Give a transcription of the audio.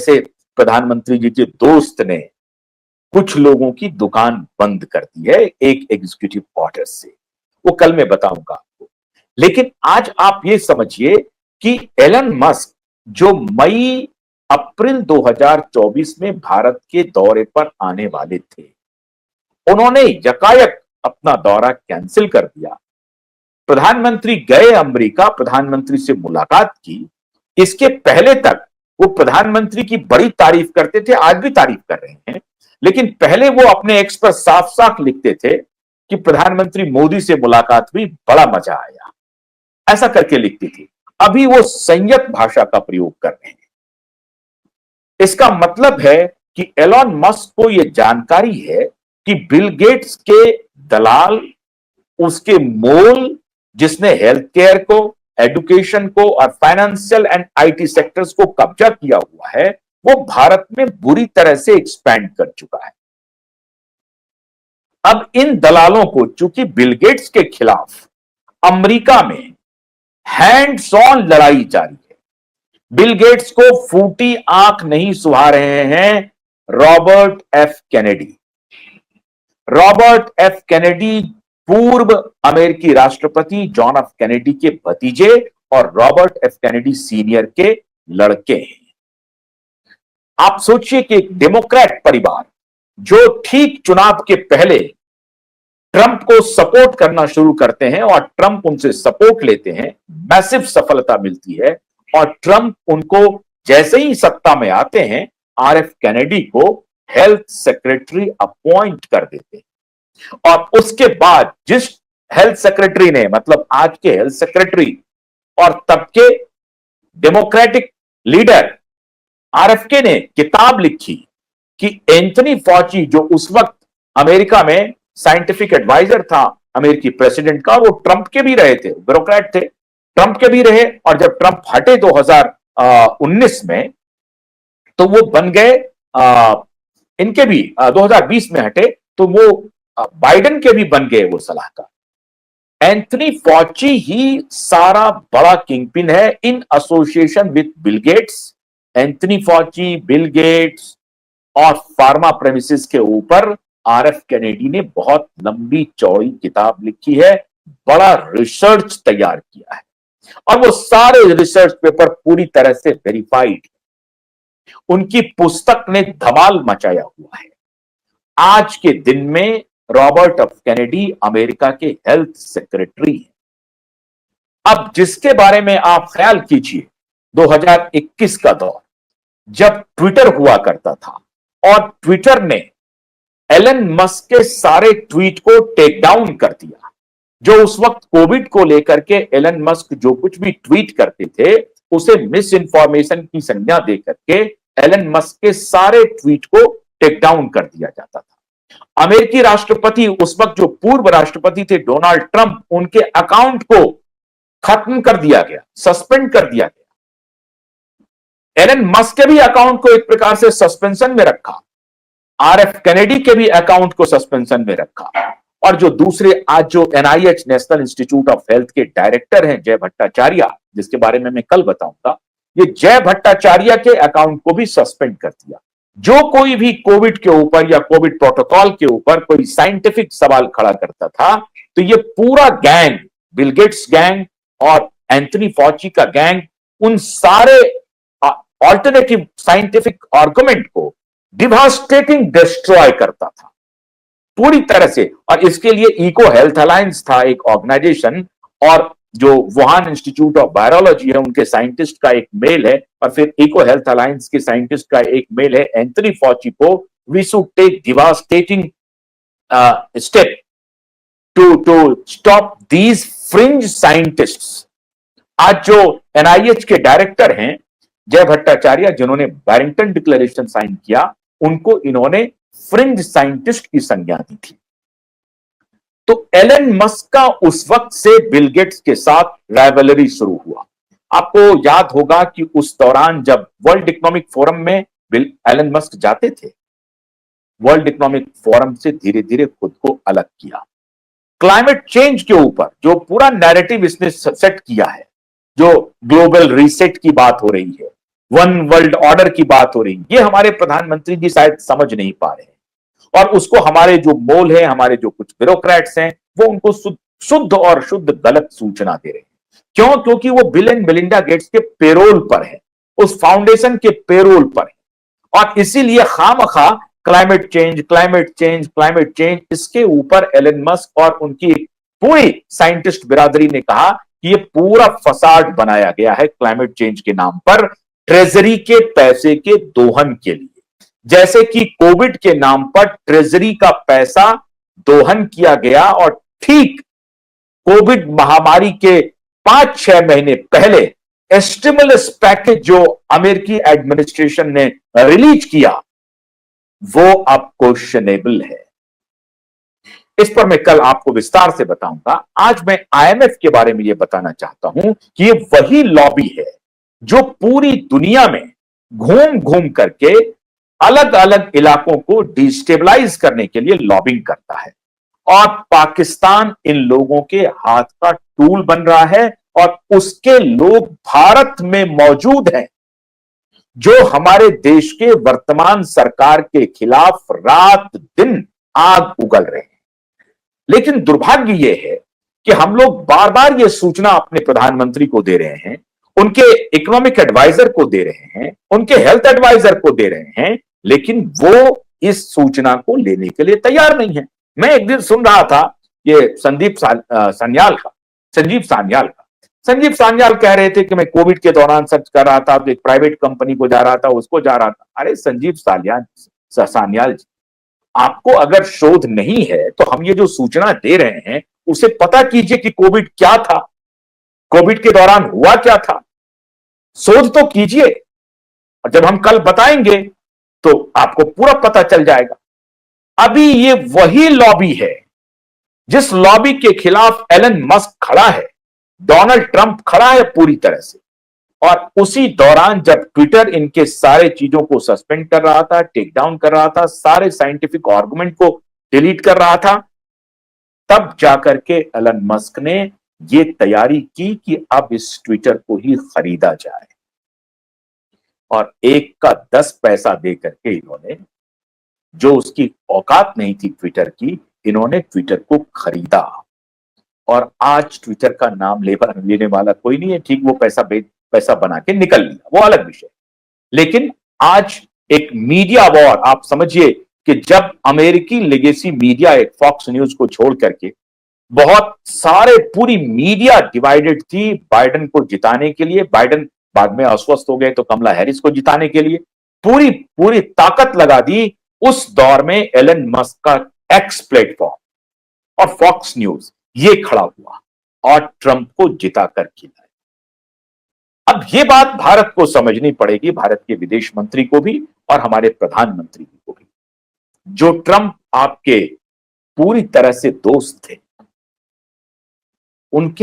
जैसे प्रधानमंत्री जी के दोस्त ने कुछ लोगों की दुकान बंद कर दी है एक एग्जीक्यूटिव ऑर्डर से, वो कल मैं बताऊंगा आपको। लेकिन आज आप ये समझिए कि एलन मस्क जो मई अप्रैल 2024 में भारत के दौरे पर आने वाले थे, उन्होंने यकायक अपना दौरा कैंसिल कर दिया। प्रधानमंत्री गए अमेरिका, प्रधानमंत्री से मुलाकात की। इसके पहले तक वो प्रधानमंत्री की बड़ी तारीफ करते थे, आज भी तारीफ कर रहे हैं, लेकिन पहले वो अपने एक्स पर साफ साफ लिखते थे कि प्रधानमंत्री मोदी से मुलाकात हुई, बड़ा मजा आया, ऐसा करके लिखती थी। अभी वो संयत भाषा का प्रयोग कर रहे हैं। इसका मतलब है कि एलन मस्क को यह जानकारी है कि बिल गेट्स के दलाल, उसके मोल, जिसने हेल्थ केयर को, एजुकेशन को और फाइनेंशियल एंड आईटी सेक्टर्स को कब्जा किया हुआ है, वो भारत में बुरी तरह से एक्सपैंड कर चुका है। अब इन दलालों को, चूंकि बिल गेट्स के खिलाफ अमेरिका में हैंड्स ऑन लड़ाई जारी है, बिल गेट्स को फूटी आंख नहीं सुहा रहे हैं Robert F Kennedy. Robert F Kennedy पूर्व अमेरिकी राष्ट्रपति जॉन एफ कैनेडी के भतीजे और रॉबर्ट एफ कैनेडी सीनियर के लड़के हैं। आप सोचिए कि एक डेमोक्रेट परिवार जो ठीक चुनाव के पहले ट्रंप को सपोर्ट करना शुरू करते हैं और ट्रंप उनसे सपोर्ट लेते हैं, मैसिव सफलता मिलती है, और ट्रंप उनको जैसे ही सत्ता में आते हैं आर एफ कैनेडी को हेल्थ सेक्रेटरी अपॉइंट कर देते हैं। और उसके बाद जिस हेल्थ सेक्रेटरी ने, मतलब आज के हेल्थ सेक्रेटरी और तब के डेमोक्रेटिक लीडर आरएफके ने किताब लिखी कि एंथनी फॉची, जो उस वक्त अमेरिका में साइंटिफिक एडवाइजर था अमेरिकी प्रेसिडेंट का, वो ट्रंप के भी रहे थे, ब्यूरोक्रेट थे, ट्रंप के भी रहे, और जब ट्रंप हटे 2019 में, तो वो बन गए, इनके भी 2020 में हटे, तो वो बाइडेन के भी बन गए वो सलाहकार। एंथनी फॉची ही सारा बड़ा किंगपिन है in association with Bill Gates. Anthony Fauci, Bill Gates और फार्मा प्रेमिसेस के ऊपर आर एफ कैनेडी ने बहुत लंबी चौड़ी किताब लिखी है, बड़ा रिसर्च तैयार किया है, और वो सारे रिसर्च पेपर पूरी तरह से वेरीफाइड। उनकी पुस्तक ने धमाल मचाया हुआ है। आज के दिन में रॉबर्ट एफ कैनेडी अमेरिका के हेल्थ सेक्रेटरी हैं। अब जिसके बारे में आप ख्याल कीजिए, 2021 का दौर, जब ट्विटर हुआ करता था और ट्विटर ने एलन मस्क के सारे ट्वीट को टेक डाउन कर दिया। जो उस वक्त कोविड को लेकर के एलन मस्क जो कुछ भी ट्वीट करते थे, उसे मिस इंफॉर्मेशन की संज्ञा देकर के एलन मस्क के सारे ट्वीट को टेक डाउन कर दिया जाता था। अमेरिकी राष्ट्रपति, उस वक्त जो पूर्व राष्ट्रपति थे डोनाल्ड ट्रंप, उनके अकाउंट को खत्म कर दिया गया, सस्पेंड कर दिया गया। एलन मस्क के भी अकाउंट को एक प्रकार से सस्पेंशन में रखा, आर एफ कैनेडी के भी अकाउंट को सस्पेंशन में रखा, और जो दूसरे आज जो NIH, national institute of health के डायरेक्टर हैं जय भट्टाचार्य, जिसके बारे में मैं कल बताऊंगा, ये जय भट्टाचार्य के अकाउंट को भी सस्पेंड कर दिया। जो कोई भी कोविड के ऊपर या कोविड प्रोटोकॉल के ऊपर कोई साइंटिफिक सवाल खड़ा करता था, तो ये पूरा गैंग, बिल गेट्स गैंग और एंथनी फॉची का गैंग, उन सारे ऑल्टरनेटिव साइंटिफिक आर्गुमेंट को डिवास्टेटिंग डिस्ट्रॉय करता था पूरी तरह से। और इसके लिए इको हेल्थ अलायंस था एक ऑर्गेनाइजेशन, और जो वुहान इंस्टीट्यूट ऑफ वायरोलॉजी है उनके साइंटिस्ट का एक मेल है, और फिर इको हेल्थ अलायंस के साइंटिस्ट का एक मेल है एंथनी फॉची को, we should take devastating step to stop these fringe scientists. आज जो एनआईएच के डायरेक्टर हैं जय भट्टाचार्य, जिन्होंने बैरिंगटन डिक्लेरेशन साइन किया, उनको इन्होंने फ्रिंज साइंटिस्ट की संज्ञा दी थी। तो एलन मस्क का उस वक्त से बिल गेट्स के साथ राइवलरी शुरू हुआ। आपको याद होगा कि उस दौरान जब वर्ल्ड इकोनॉमिक फोरम में एलन मस्क जाते थे, वर्ल्ड इकोनॉमिक फोरम से धीरे धीरे खुद को अलग किया। क्लाइमेट चेंज के ऊपर जो पूरा नैरेटिव इसने सेट किया है, जो ग्लोबल रीसेट की बात हो रही है, वन वर्ल्ड ऑर्डर की बात हो रही, ये हमारे प्रधानमंत्री जी शायद समझ नहीं पा रहे हैं। और उसको हमारे जो मोल है, हमारे जो कुछ ब्यूरोक्रेट्स हैं, वो उनको शुद्ध और शुद्ध गलत सूचना दे रहे हैं। क्यों? क्योंकि वो बिल एंड मेलिंडा गेट्स के पेरोल पर है, उस फाउंडेशन के पेरोल पर है। और इसीलिए खामखा climate change, climate change, climate change, इसके ऊपर एलन मस्क और उनकी पूरी साइंटिस्ट बिरादरी ने कहा कि ये पूरा फसाड बनाया गया है क्लाइमेट चेंज के नाम पर, ट्रेजरी के पैसे के दोहन के लिए। जैसे कि कोविड के नाम पर ट्रेजरी का पैसा दोहन किया गया, और ठीक कोविड महामारी के 5-6 महीने पहले स्टिमुलस पैकेज जो अमेरिकी एडमिनिस्ट्रेशन ने रिलीज किया, वो अब क्वेश्चनेबल है। इस पर मैं कल आपको विस्तार से बताऊंगा। आज मैं आईएमएफ के बारे में यह बताना चाहता हूं कि ये वही लॉबी है जो पूरी दुनिया में घूम घूम करके अलग अलग इलाकों को डिस्टेबलाइज करने के लिए लॉबिंग करता है। और पाकिस्तान इन लोगों के हाथ का टूल बन रहा है, और उसके लोग भारत में मौजूद हैं जो हमारे देश के वर्तमान सरकार के खिलाफ रात दिन आग उगल रहे हैं। लेकिन दुर्भाग्य यह है कि हम लोग बार बार यह सूचना अपने प्रधानमंत्री को दे रहे हैं, उनके इकोनॉमिक एडवाइजर को दे रहे हैं, उनके हेल्थ एडवाइजर को दे रहे हैं, लेकिन वो इस सूचना को लेने के लिए तैयार नहीं है। मैं एक दिन सुन रहा था ये संजीव सान्याल कह रहे थे कि मैं कोविड के दौरान सर्च कर रहा था, तो एक प्राइवेट कंपनी को जा रहा था, उसको जा रहा था। अरे संजीव सान्याल जी, आपको अगर शोध नहीं है तो हम ये जो सूचना दे रहे हैं उसे पता कीजिए कि कोविड क्या था, कोविड के दौरान हुआ क्या था, शोध तो कीजिए। और जब हम कल बताएंगे तो आपको पूरा पता चल जाएगा। अभी ये वही लॉबी है जिस लॉबी के खिलाफ एलन मस्क खड़ा है, डोनाल्ड ट्रंप खड़ा है पूरी तरह से। और उसी दौरान जब ट्विटर इनके सारे चीजों को सस्पेंड कर रहा था, टेक डाउन कर रहा था, सारे साइंटिफिक आर्गुमेंट को डिलीट कर रहा था, तब जाकर के एलन मस्क ने ये तैयारी की कि अब इस ट्विटर को ही खरीदा जाए। और 1 का 10 पैसा दे करके इन्होंने, जो उसकी औकात नहीं थी ट्विटर की, इन्होंने ट्विटर को खरीदा। और आज ट्विटर का नाम लेने वाला कोई नहीं है। ठीक, वो पैसा बना के निकल लिया, वो अलग विषय। लेकिन आज एक मीडिया वॉर, आप समझिए कि जब अमेरिकी लेगेसी मीडिया, एक फॉक्स न्यूज को छोड़ करके बहुत सारे, पूरी मीडिया डिवाइडेड थी बाइडेन को जिताने के लिए, बाइडेन बाद में अस्वस्थ हो गए तो कमला हैरिस को जिताने के लिए पूरी पूरी ताकत लगा दी, उस दौर में एलन मस्क का एक्स प्लेटफॉर्म और फॉक्स न्यूज ये खड़ा हुआ और ट्रंप को जिता कर खिलाया। अब यह बात भारत को समझनी पड़ेगी, भारत के विदेश मंत्री को भी और हमारे प्रधानमंत्री को भी, जो ट्रंप आपके पूरी तरह से दोस्त थे, उनके